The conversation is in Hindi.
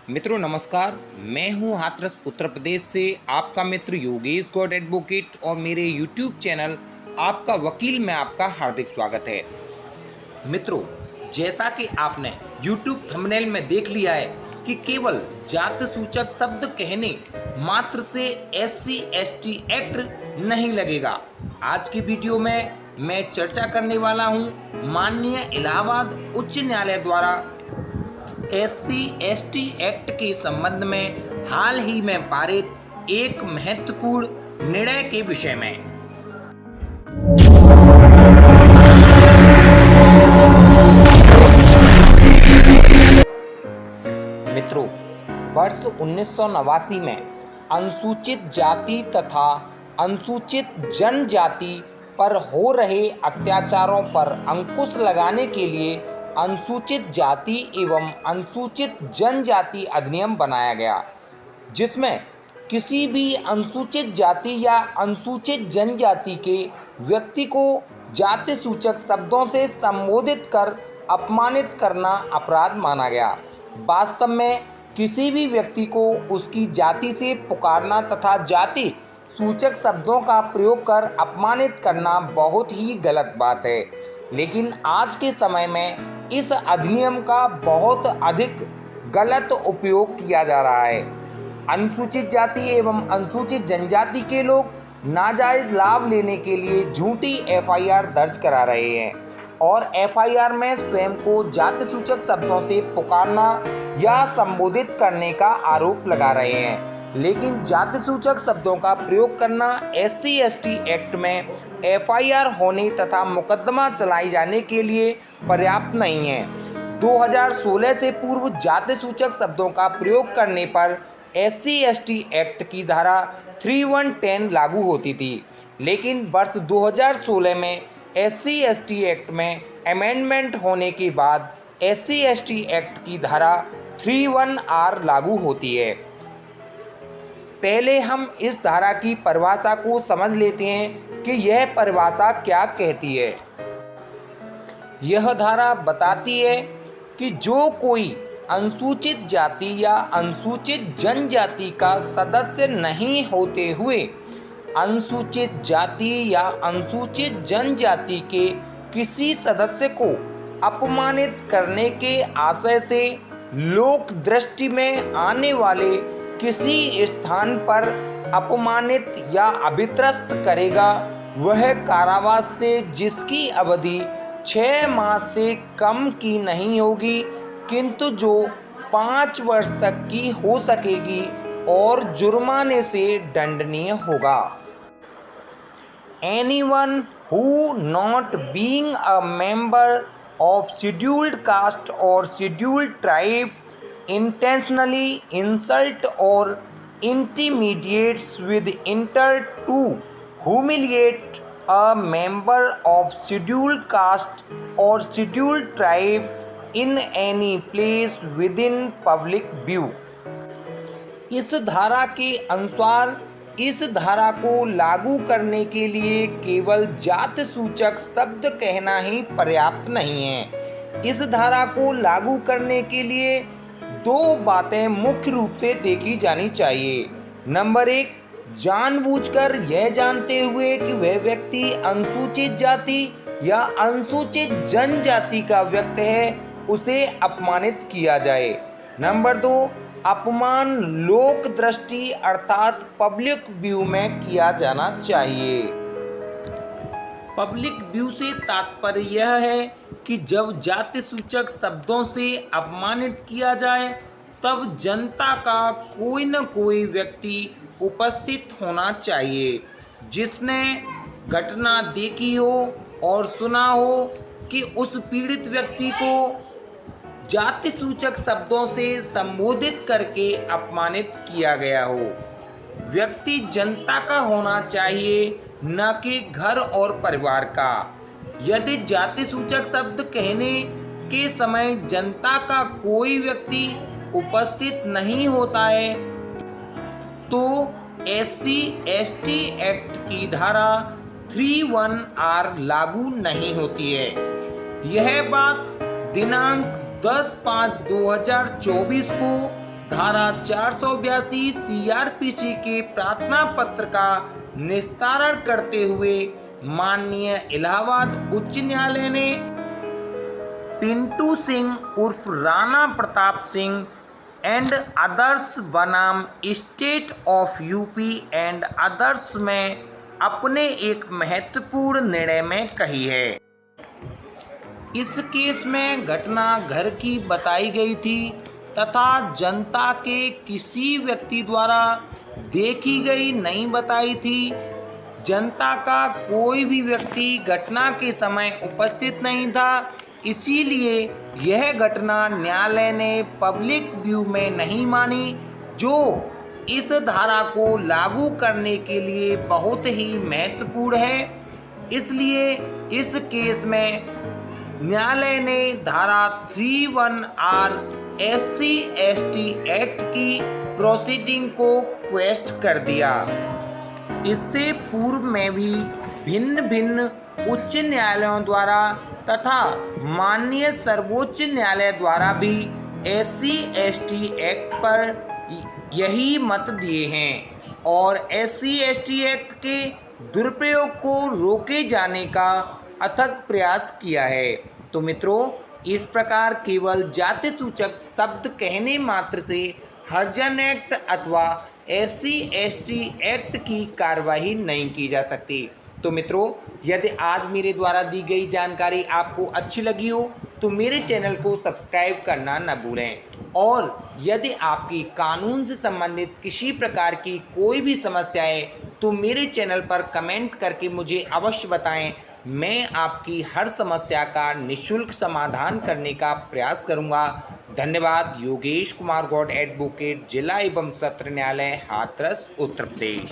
मित्रों नमस्कार। मैं हूं हाथरस उत्तर प्रदेश से आपका मित्र योगेश गौड एडवोकेट और मेरे YouTube चैनल आपका वकील में आपका हार्दिक स्वागत है। मित्रों, जैसा कि आपने YouTube थंबनेल में देख लिया है कि केवल जाति सूचक शब्द कहने मात्र से SC/ST एक्ट नहीं लगेगा। आज की वीडियो में मैं चर्चा करने वाला हूं माननीय इलाहाबाद उच्च न्यायालय द्वारा SC/ST एक्ट के संबंध में हाल ही में पारित एक महत्वपूर्ण निर्णय के विषय में। मित्रों, वर्ष 1989 में अनुसूचित जाति तथा अनुसूचित जनजाति पर हो रहे अत्याचारों पर अंकुश लगाने के लिए अनुसूचित जाति एवं अनुसूचित जनजाति अधिनियम बनाया गया, जिसमें किसी भी अनुसूचित जाति या अनुसूचित जनजाति के व्यक्ति को जाति सूचक शब्दों से संबोधित कर अपमानित करना अपराध माना गया। वास्तव में किसी भी व्यक्ति को उसकी जाति से पुकारना तथा जाति सूचक शब्दों का प्रयोग कर अपमानित करना बहुत ही गलत बात है, लेकिन आज के समय में इस अधिनियम का बहुत अधिक गलत उपयोग किया जा रहा है। अनुसूचित जाति एवं अनुसूचित जनजाति के लोग नाजायज लाभ लेने के लिए झूठी FIR दर्ज करा रहे हैं और FIR में स्वयं को जाति सूचक शब्दों से पुकारना या संबोधित करने का आरोप लगा रहे हैं, लेकिन जाति सूचक शब्दों का प्रयोग करना SC/ST एक्ट में FIR होने तथा मुकदमा चलाए जाने के लिए पर्याप्त नहीं है। 2016 से पूर्व जाति सूचक शब्दों का प्रयोग करने पर SC/ST एक्ट की धारा 3110 लागू होती थी, लेकिन वर्ष 2016 में SC/ST एक्ट में अमेंडमेंट होने के बाद SC/ST एक्ट की धारा 31R लागू होती है। पहले हम इस धारा की परिभाषा को समझ लेते हैं कि यह परिभाषा क्या कहती है। यह धारा बताती है कि जो कोई अनुसूचित जाति या अनुसूचित जनजाति का सदस्य नहीं होते हुए अनुसूचित जाति या अनुसूचित जनजाति के किसी सदस्य को अपमानित करने के आशय से लोक दृष्टि में आने वाले किसी स्थान पर अपमानित या अभित्रस्त करेगा, वह कारावास से जिसकी अवधि 6 माह से कम की नहीं होगी किंतु जो 5 वर्ष तक की हो सकेगी और जुर्माने से दंडनीय होगा। Anyone who not being a member of scheduled caste or scheduled tribe intentionally insult or intimidates with intent to humiliate a member of scheduled caste or scheduled tribe in any place within public view। इस धारा के अनुसार इस धारा को लागू करने के लिए केवल जाति सूचक शब्द कहना ही पर्याप्त नहीं है। इस धारा को लागू करने के लिए 2 बातें मुख्य रूप से देखी जानी चाहिए। नंबर 1, जानबूझकर यह जानते हुए कि वह व्यक्ति अनुसूचित जाति या अनुसूचित जनजाति का व्यक्ति है, उसे अपमानित किया जाए। नंबर 2, अपमान लोक दृष्टि अर्थात पब्लिक व्यू में किया जाना चाहिए। पब्लिक व्यू से तात्पर्य यह है कि जब जाति सूचक शब्दों से अपमानित किया जाए तब जनता का कोई न कोई व्यक्ति उपस्थित होना चाहिए जिसने घटना देखी हो और सुना हो कि उस पीड़ित व्यक्ति को जाति सूचक शब्दों से संबोधित करके अपमानित किया गया हो। व्यक्ति जनता का होना चाहिए, न कि घर और परिवार का। यदि जाति सूचक शब्द कहने के समय जनता का कोई व्यक्ति उपस्थित नहीं होता है तो SC/ST एक्ट की धारा 31R लागू नहीं होती है। यह बात दिनांक 10/5/2024 को धारा 482 सीआरपीसी के प्रार्थना पत्र का निस्तारण करते हुए माननीय इलाहाबाद उच्च न्यायालय ने पिंटू सिंह उर्फ राणा प्रताप सिंह एंड अदर्स बनाम state of UP and others में अपने एक महत्वपूर्ण निर्णय में कही है। इस केस में घटना घर की बताई गई थी तथा जनता के किसी व्यक्ति द्वारा देखी गई नहीं बताई थी। जनता का कोई भी व्यक्ति घटना के समय उपस्थित नहीं था, इसीलिए यह घटना न्यायालय ने पब्लिक व्यू में नहीं मानी, जो इस धारा को लागू करने के लिए बहुत ही महत्वपूर्ण है। इसलिए इस केस में न्यायालय ने धारा 31R SC/ST एक्ट की प्रोसीडिंग को क्वेश्चन कर दिया। इससे पूर्व में भी भिन्न भिन्न उच्च न्यायालयों द्वारा तथा माननीय सर्वोच्च न्यायालय द्वारा भी SC/ST एक्ट पर यही मत दिए हैं और SC/ST एक्ट के दुरुपयोग को रोके जाने का अथक प्रयास किया है। तो मित्रों, इस प्रकार केवल जाति सूचक शब्द कहने मात्र से हरिजन एक्ट अथवा SC/ST एक्ट की कार्यवाही नहीं की जा सकती। तो मित्रों, यदि आज मेरे द्वारा दी गई जानकारी आपको अच्छी लगी हो तो मेरे चैनल को सब्सक्राइब करना न भूलें और यदि आपकी कानून से संबंधित किसी प्रकार की कोई भी समस्या है तो मेरे चैनल पर कमेंट करके मुझे अवश्य बताएं। मैं आपकी हर समस्या का निःशुल्क समाधान करने का प्रयास करूंगा। धन्यवाद। योगेश कुमार गौड़, एडवोकेट, जिला एवं सत्र न्यायालय, हाथरस, उत्तर प्रदेश।